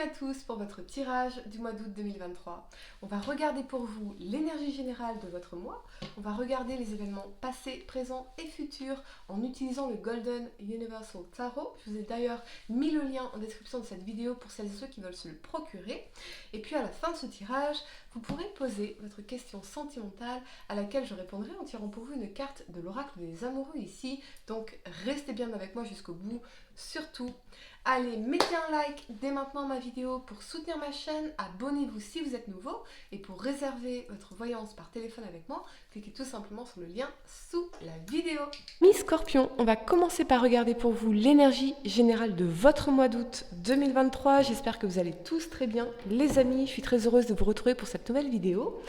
À tous pour votre tirage du mois d'août 2023. On va regarder pour vous l'énergie générale de votre mois. On va regarder les événements passés, présents et futurs en utilisant le Golden Universal Tarot. Je vous ai d'ailleurs mis le lien en description de cette vidéo pour celles et ceux qui veulent se le procurer. Et puis à la fin de ce tirage, vous pourrez poser votre question sentimentale à laquelle je répondrai en tirant pour vous une carte de l'oracle des amoureux ici. Donc restez bien avec moi jusqu'au bout. Surtout, allez, mettez un like dès maintenant à ma vidéo pour soutenir ma chaîne, abonnez-vous si vous êtes nouveau et pour réserver votre voyance par téléphone avec moi, cliquez tout simplement sur le lien sous la vidéo. Mes Scorpions, on va commencer par regarder pour vous l'énergie générale de votre mois d'août 2023. J'espère que vous allez tous très bien. Les amis, je suis très heureuse de vous retrouver pour cette nouvelle vidéo.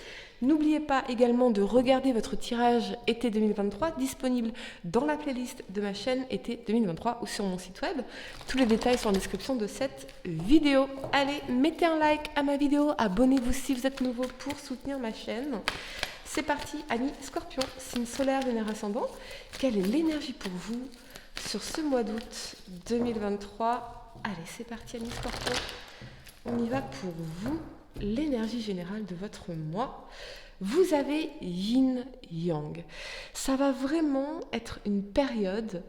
N'oubliez pas également de regarder votre tirage été 2023 disponible dans la playlist de ma chaîne été 2023 ou sur mon site web. Tous les détails sont en description de cette vidéo. Allez, mettez un like à ma vidéo, abonnez-vous si vous êtes nouveau pour soutenir ma chaîne. C'est parti, amis Scorpion, signe solaire, lunaire ascendant. Quelle est l'énergie pour vous sur ce mois d'août 2023? Allez, c'est parti, amis Scorpion. On y va pour vous. L'énergie générale de votre mois. Vous avez Yin Yang. Ça va vraiment être une période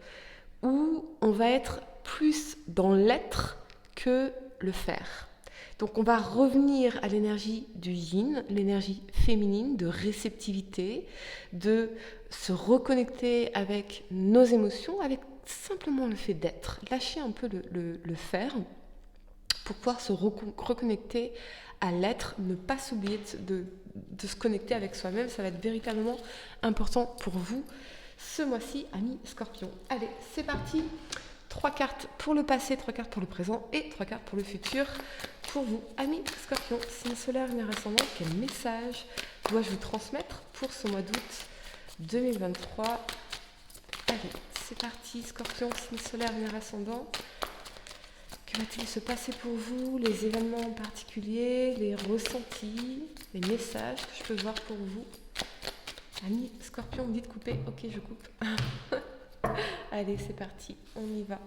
où on va être plus dans l'être que le faire. Donc on va revenir à l'énergie du Yin, l'énergie féminine, de réceptivité, de se reconnecter avec nos émotions, avec simplement le fait d'être. Lâcher un peu le faire pour pouvoir se reconnecter à l'être, ne pas s'oublier de se connecter avec soi-même. Ça va être véritablement important pour vous ce mois-ci, amis Scorpion. Allez, c'est parti. 3 cartes pour le passé, 3 cartes pour le présent et 3 cartes pour le futur. Pour vous, amis Scorpion, signe solaire, lunaire ascendant, quel message dois-je vous transmettre pour ce mois d'août 2023? Allez, c'est parti. Scorpion, signe solaire, lunaire ascendant. Que va-t-il se passer pour vous? Les événements en particulier, les ressentis, les messages que je peux voir pour vous. Amis Scorpion, me dites couper. Ok, je coupe. Allez, c'est parti, on y va.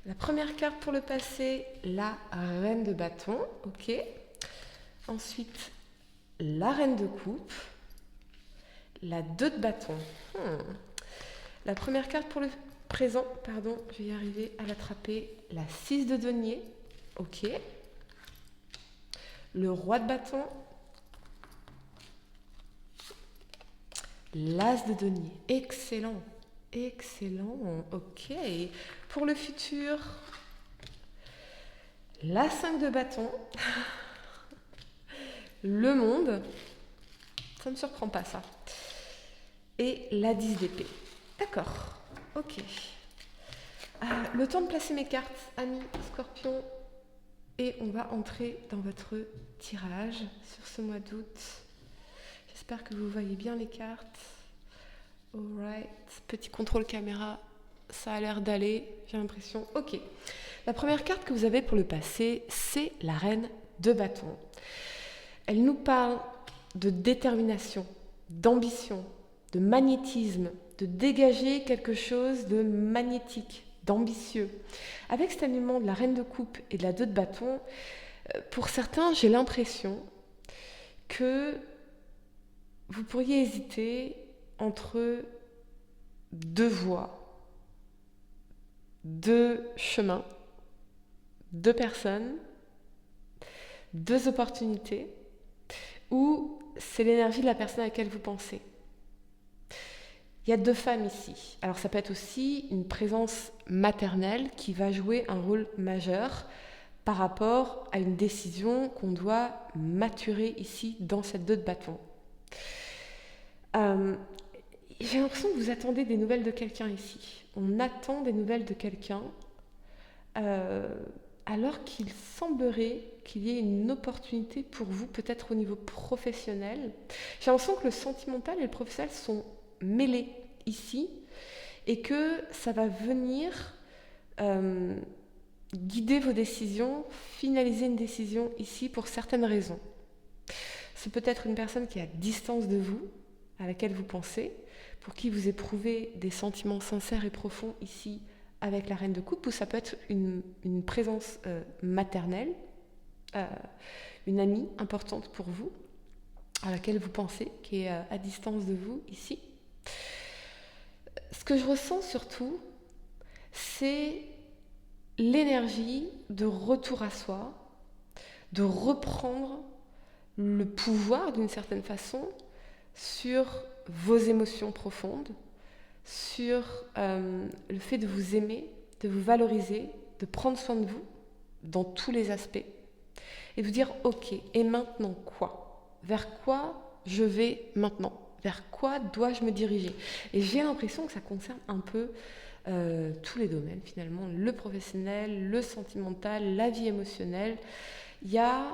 La première carte pour le passé, la reine de bâton. Ok. Ensuite, la reine de coupe. La 2 de bâton. La première carte pour le présent, pardon, je vais y arriver à l'attraper. La 6 de denier, ok. Le roi de bâton. L'as de denier, excellent, excellent, ok. Pour le futur, la 5 de bâton. Le monde, ça ne me surprend pas ça. Et la 10 d'épée, d'accord, ok. Le temps de placer mes cartes, amis Scorpion, et on va entrer dans votre tirage sur ce mois d'août. J'espère que vous voyez bien les cartes. Alright, petit contrôle caméra, ça a l'air d'aller, j'ai l'impression. Ok, la première carte que vous avez pour le passé, c'est la reine de bâton. Elle nous parle de détermination, d'ambition, de magnétisme, de dégager quelque chose de magnétique, d'ambitieux. Avec cet alignement de la reine de coupe et de la 2 de bâton, pour certains, j'ai l'impression que vous pourriez hésiter entre 2 voies, 2 chemins, 2 personnes, 2 opportunités, ou c'est l'énergie de la personne à laquelle vous pensez. Il y a 2 femmes ici. Alors ça peut être aussi une présence maternelle qui va jouer un rôle majeur par rapport à une décision qu'on doit maturer ici dans cette 2 de bâton. J'ai l'impression que vous attendez des nouvelles de quelqu'un ici. On attend des nouvelles de quelqu'un alors qu'il semblerait qu'il y ait une opportunité pour vous, peut-être au niveau professionnel. J'ai l'impression que le sentimental et le professionnel sont mêlés ici et que ça va venir guider vos décisions, finaliser une décision ici pour certaines raisons. C'est peut-être une personne qui est à distance de vous, à laquelle vous pensez, pour qui vous éprouvez des sentiments sincères et profonds ici avec la reine de coupe, ou ça peut être une présence maternelle, une amie importante pour vous, à laquelle vous pensez, qui est à distance de vous ici. Ce que je ressens surtout, c'est l'énergie de retour à soi, de reprendre le pouvoir d'une certaine façon sur vos émotions profondes, sur le fait de vous aimer, de vous valoriser, de prendre soin de vous dans tous les aspects et vous dire ok, et maintenant quoi ? Vers quoi je vais maintenant ? Vers quoi dois-je me diriger ? Et j'ai l'impression que ça concerne un peu tous les domaines finalement, le professionnel, le sentimental, la vie émotionnelle. Il y a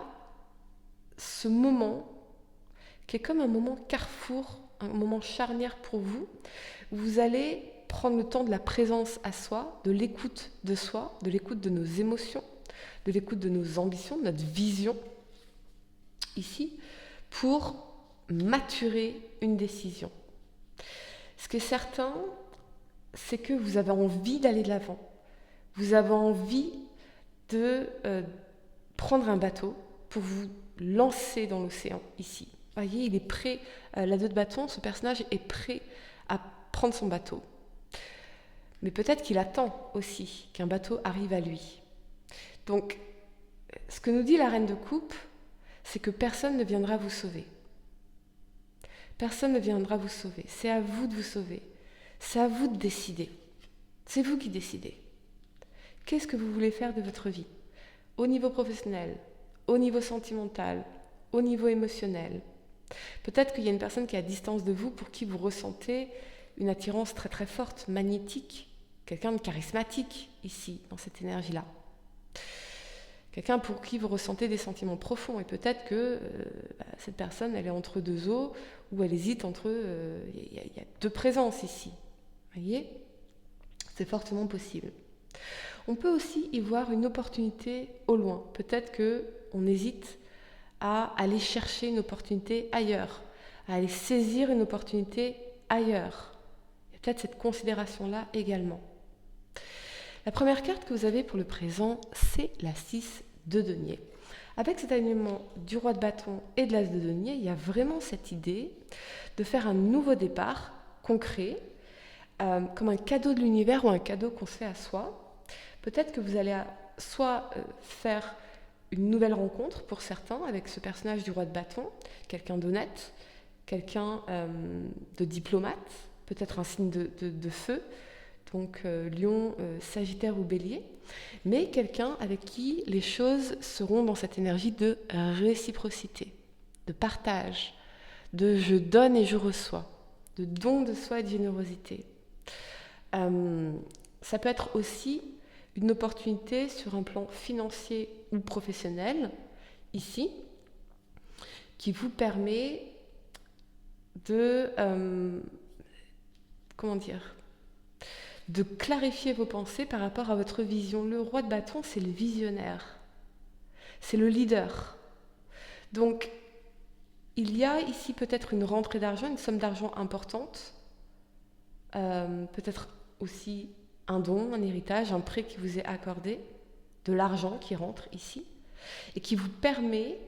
ce moment qui est comme un moment carrefour, un moment charnière pour vous, où vous allez prendre le temps de la présence à soi, de l'écoute de soi, de l'écoute de nos émotions, de l'écoute de nos ambitions, de notre vision, ici, pour maturer une décision. Ce qui est certain, c'est que vous avez envie d'aller de l'avant. Vous avez envie de prendre un bateau pour vous lancer dans l'océan, ici. Vous voyez, il est prêt, l'ado de bâton, ce personnage est prêt à prendre son bateau. Mais peut-être qu'il attend aussi qu'un bateau arrive à lui. Donc, ce que nous dit la reine de coupe, c'est que personne ne viendra vous sauver. Personne ne viendra vous sauver. C'est à vous de vous sauver. C'est à vous de décider. C'est vous qui décidez. Qu'est-ce que vous voulez faire de votre vie ? Au niveau professionnel, au niveau sentimental, au niveau émotionnel. Peut-être qu'il y a une personne qui est à distance de vous pour qui vous ressentez une attirance très très forte, magnétique. Quelqu'un de charismatique ici, dans cette énergie-là. Quelqu'un pour qui vous ressentez des sentiments profonds. Et peut-être que cette personne, elle est entre deux eaux, ou elle hésite entre... Il y a deux présences ici. Vous voyez ? C'est fortement possible. On peut aussi y voir une opportunité au loin. Peut-être qu'on hésite à aller chercher une opportunité ailleurs, à aller saisir une opportunité ailleurs. Il y a peut-être cette considération-là également. La première carte que vous avez pour le présent, c'est la 6 de denier. Avec cet alignement du roi de bâton et de l'as de denier, il y a vraiment cette idée de faire un nouveau départ concret, comme un cadeau de l'univers ou un cadeau qu'on se fait à soi. Peut-être que vous allez soit faire une nouvelle rencontre pour certains avec ce personnage du roi de bâton, quelqu'un d'honnête, quelqu'un de diplomate, peut-être un signe de feu, donc Lion, Sagittaire ou Bélier, mais quelqu'un avec qui les choses seront dans cette énergie de réciprocité, de partage, de je donne et je reçois, de don de soi et de générosité. Ça peut être aussi une opportunité sur un plan financier ou professionnel, ici, qui vous permet de, de clarifier vos pensées par rapport à votre vision. Le roi de bâton, c'est le visionnaire, c'est le leader. Donc, il y a ici peut-être une rentrée d'argent, une somme d'argent importante, peut-être aussi un don, un héritage, un prêt qui vous est accordé, de l'argent qui rentre ici, et qui vous permet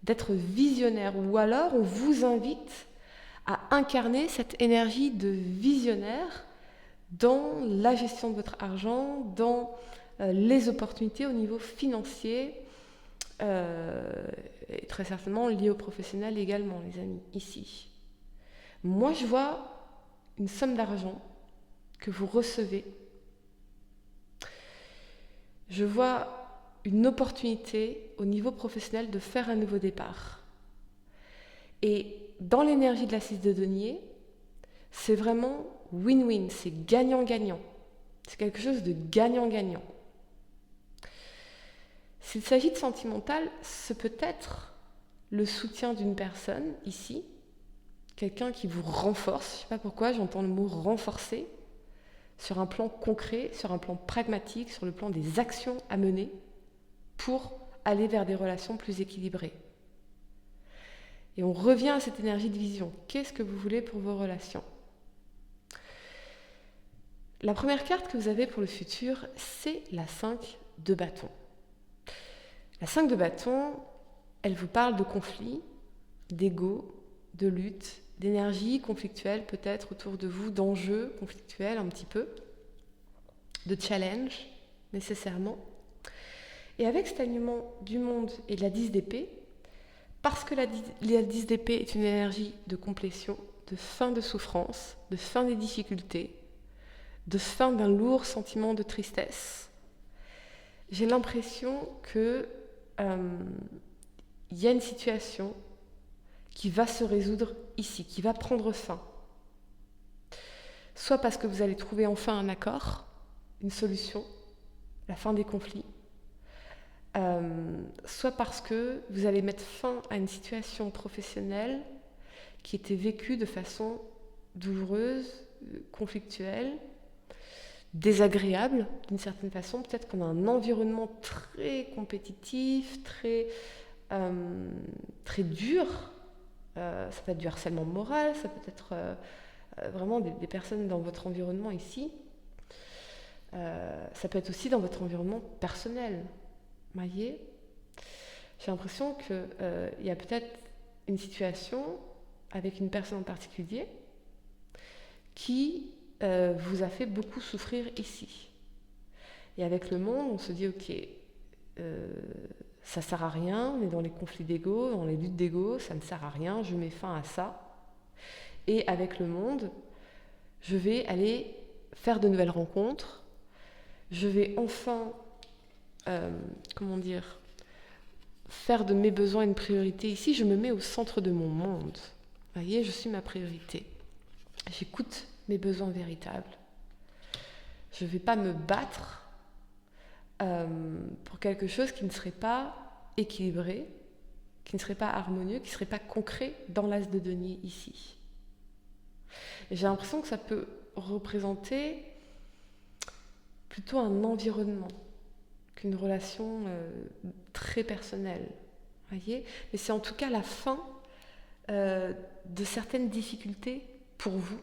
d'être visionnaire, ou alors on vous invite à incarner cette énergie de visionnaire dans la gestion de votre argent, dans les opportunités au niveau financier, et très certainement lié au professionnel également, les amis, ici. Moi, je vois une somme d'argent que vous recevez. Je vois une opportunité au niveau professionnel de faire un nouveau départ. Et dans l'énergie de la 6 de denier, c'est vraiment win-win, c'est gagnant-gagnant. C'est quelque chose de gagnant-gagnant. S'il s'agit de sentimental, ce peut être le soutien d'une personne, ici, quelqu'un qui vous renforce, je ne sais pas pourquoi j'entends le mot renforcer, sur un plan concret, sur un plan pragmatique, sur le plan des actions à mener pour aller vers des relations plus équilibrées. Et on revient à cette énergie de vision. Qu'est-ce que vous voulez pour vos relations ? La première carte que vous avez pour le futur, c'est la 5 de bâton. La 5 de bâton, elle vous parle de conflit, d'ego, de lutte, d'énergie conflictuelle peut-être autour de vous, d'enjeux conflictuels un petit peu, de challenge nécessairement. Et avec cet alignement du monde et de la 10 d'épée, parce que la 10 d'épée est une énergie de complétion, de fin de souffrance, de fin des difficultés, de fin d'un lourd sentiment de tristesse, j'ai l'impression que y a une situation qui va se résoudre ici, qui va prendre fin. Soit parce que vous allez trouver enfin un accord, une solution, la fin des conflits, soit parce que vous allez mettre fin à une situation professionnelle qui était vécue de façon douloureuse, conflictuelle, désagréable d'une certaine façon. Peut-être qu'on a un environnement très compétitif, très dur. Ça peut être du harcèlement moral, ça peut être vraiment des personnes dans votre environnement ici. Ça peut être aussi dans votre environnement personnel. Vous voyez ? J'ai l'impression qu'il y a peut-être une situation avec une personne en particulier qui vous a fait beaucoup souffrir ici. Et avec le monde, on se dit ok, ça sert à rien, on est dans les conflits d'ego, dans les luttes d'ego, ça ne sert à rien, je mets fin à ça. Et avec le monde, je vais aller faire de nouvelles rencontres, je vais enfin, faire de mes besoins une priorité. Ici, je me mets au centre de mon monde. Vous voyez, je suis ma priorité. J'écoute mes besoins véritables. Je ne vais pas me battre pour quelque chose qui ne serait pas équilibré, qui ne serait pas harmonieux, qui ne serait pas concret dans l'as de denier ici. Et j'ai l'impression que ça peut représenter plutôt un environnement qu'une relation très personnelle. Voyez ? Mais c'est en tout cas la fin de certaines difficultés pour vous.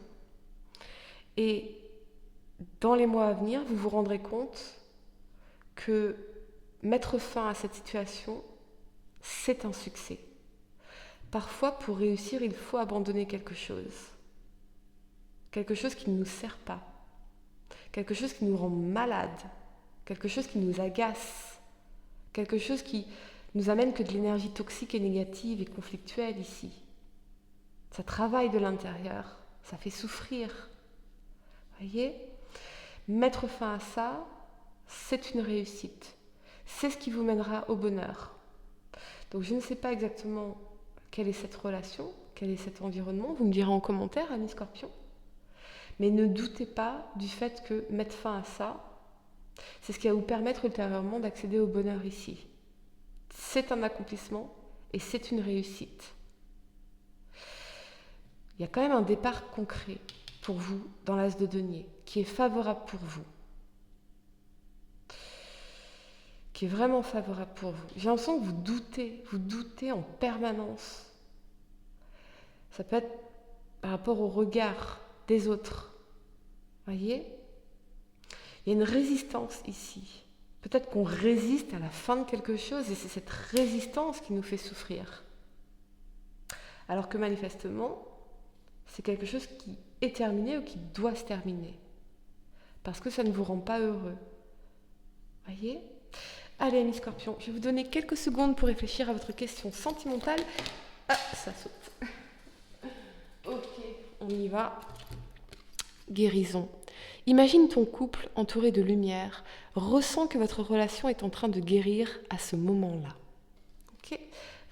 Et dans les mois à venir, vous vous rendrez compte que mettre fin à cette situation, c'est un succès. Parfois, pour réussir, il faut abandonner quelque chose qui ne nous sert pas, quelque chose qui nous rend malade, quelque chose qui nous agace, quelque chose qui nous amène que de l'énergie toxique et négative et conflictuelle ici. Ça travaille de l'intérieur, ça fait souffrir. Voyez ? Mettre fin à ça, c'est une réussite. C'est ce qui vous mènera au bonheur. Donc je ne sais pas exactement quelle est cette relation, quel est cet environnement. Vous me direz en commentaire, amis Scorpion. Mais ne doutez pas du fait que mettre fin à ça, c'est ce qui va vous permettre ultérieurement d'accéder au bonheur ici. C'est un accomplissement et c'est une réussite. Il y a quand même un départ concret pour vous dans l'as de denier, qui est favorable pour vous. Qui est vraiment favorable pour vous. J'ai l'impression que vous doutez en permanence. Ça peut être par rapport au regard des autres. Voyez ? Il y a une résistance ici. Peut-être qu'on résiste à la fin de quelque chose et c'est cette résistance qui nous fait souffrir. Alors que manifestement, c'est quelque chose qui est terminé ou qui doit se terminer. Parce que ça ne vous rend pas heureux. Voyez ? Allez, amis Scorpions, je vais vous donner quelques secondes pour réfléchir à votre question sentimentale. Ah, ça saute. Ok, on y va. Guérison. Imagine ton couple entouré de lumière. Ressens que votre relation est en train de guérir à ce moment-là. Ok ?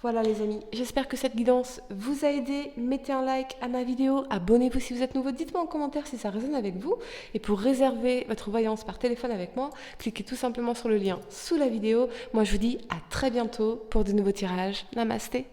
Voilà les amis, j'espère que cette guidance vous a aidé. Mettez un like à ma vidéo, abonnez-vous si vous êtes nouveau, dites-moi en commentaire si ça résonne avec vous. Et pour réserver votre voyance par téléphone avec moi, cliquez tout simplement sur le lien sous la vidéo. Moi je vous dis à très bientôt pour de nouveaux tirages. Namasté.